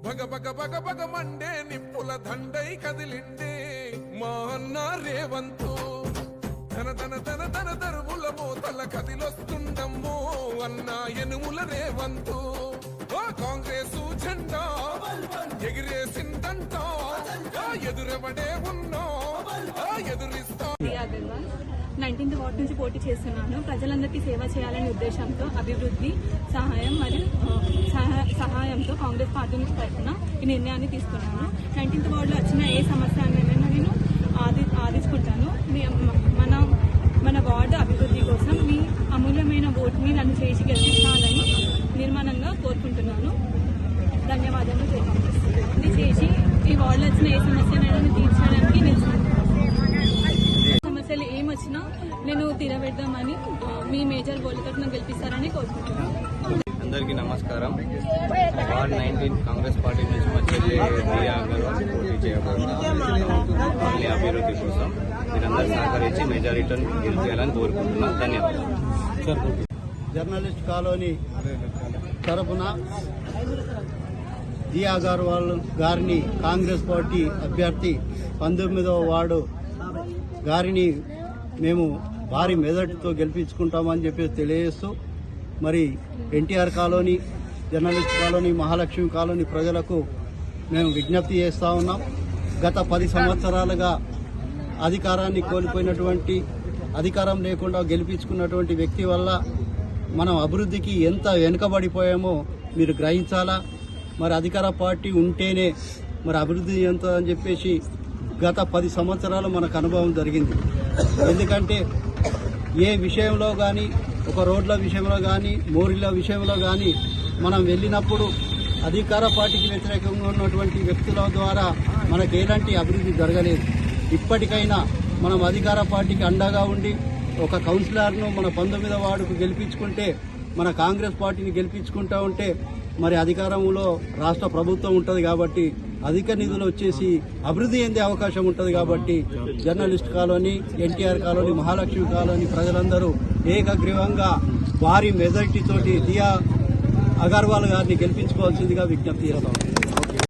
భగ భగ భగ భగ మండే నిప్పుల దండై కదిలిండే మా అన్న రేవంతు ధన ధన ధన ధన దరువుల మోతల కదిలొస్తుండమ్మో అన్న ఎనుముల రేవంతు కాంగ్రెస్ జెండా ఎగిరేసిందంట ఎదురెవడే ఉన్నా ఎదురిస్తా 19th వార్డు నుంచి పోటీ చేస్తున్నాను. ప్రజలందరికీ సేవ చేయాలనే ఉద్దేశంతో అభివృద్ధి సహాయంతో కాంగ్రెస్ పార్టీ నుంచి తరఫున ఈ నిర్ణయాన్ని తీసుకున్నాను. 19th వార్డులో వచ్చిన ఏ సమస్య అనేది నేను ఆదించుకుంటాను. మన వార్డు అభివృద్ధి కోసం మీ అమూల్యమైన ఓటుని నన్ను చేసి గెలిపించాలని నిర్మాణంగా కోరుకుంటున్నాను. ధన్యవాదాలు. చేసి ఈ వార్డులో వచ్చిన ఏ సమస్యనైనా తీర్చడానికి సమస్యలు ఏమొచ్చినా నేను తీరబెడదామని మీ మేజర్ గోల్కట్ను గెలిపిస్తారని కోరుకుంటున్నాను. అందరికీ నమస్కారం. వార్డ్ 19 కాంగ్రెస్ పార్టీ నుంచి వచ్చేది పోటీ చేయబోతున్నారు అభివృద్ధి కోసం. మీరందరూ సహకరించి మెజారిటీని గెలిపేయాలని కోరుకుంటున్నాను. ధన్యవాదాలు. జర్నలిస్ట్ కాలనీ తరపున దియా అగర్వాల్ గారిని కాంగ్రెస్ పార్టీ అభ్యర్థి 19వ వార్డు గారిని మేము భారీ మెజార్టీతో గెలిపించుకుంటామని చెప్పి తెలియజేస్తూ మరి NTR colony, journalist colony, Mahalakshmi colony ప్రజలకు మేము విజ్ఞప్తి చేస్తూ ఉన్నాం. గత 10 సంవత్సరాలుగా అధికారాన్ని కోల్పోయినటువంటి, అధికారం లేకుండా గెలిపించుకున్నటువంటి వ్యక్తి వల్ల మనం అభివృద్ధికి ఎంత వెనుకబడిపోయామో మీరు గ్రహించాలా. మరి అధికార పార్టీ ఉంటేనే మరి అభివృద్ధి ఎంత అని చెప్పేసి గత 10 సంవత్సరాలు మనకు అనుభవం జరిగింది. ఎందుకంటే ఏ విషయంలో కానీ, ఒక రోడ్ల విషయంలో కానీ, మోరీల విషయంలో కానీ మనం వెళ్ళినప్పుడు అధికార పార్టీకి వ్యతిరేకంగా ఉన్నటువంటి వ్యక్తుల ద్వారా మనకు ఎలాంటి అభివృద్ధి జరగలేదు. ఇప్పటికైనా మనం అధికార పార్టీకి అండగా ఉండి ఒక కౌన్సిలర్ను మన 19వ వార్డుకు గెలిపించుకుంటే, మన కాంగ్రెస్ పార్టీని గెలిపించుకుంటూ ఉంటే మరి అధికారంలో రాష్ట్ర ప్రభుత్వం ఉంటుంది కాబట్టి అధిక నిధులు వచ్చేసి అభివృద్ధి చెందే అవకాశం ఉంటుంది. కాబట్టి journalist colony, NTR colony, Mahalakshmi colony ప్రజలందరూ ఏకగ్రీవంగా భారీ మెజారిటీతోటి దియా అగర్వాల్ గారిని గెలిపించుకోవాల్సిందిగా విజ్ఞప్తి చేస్తాం.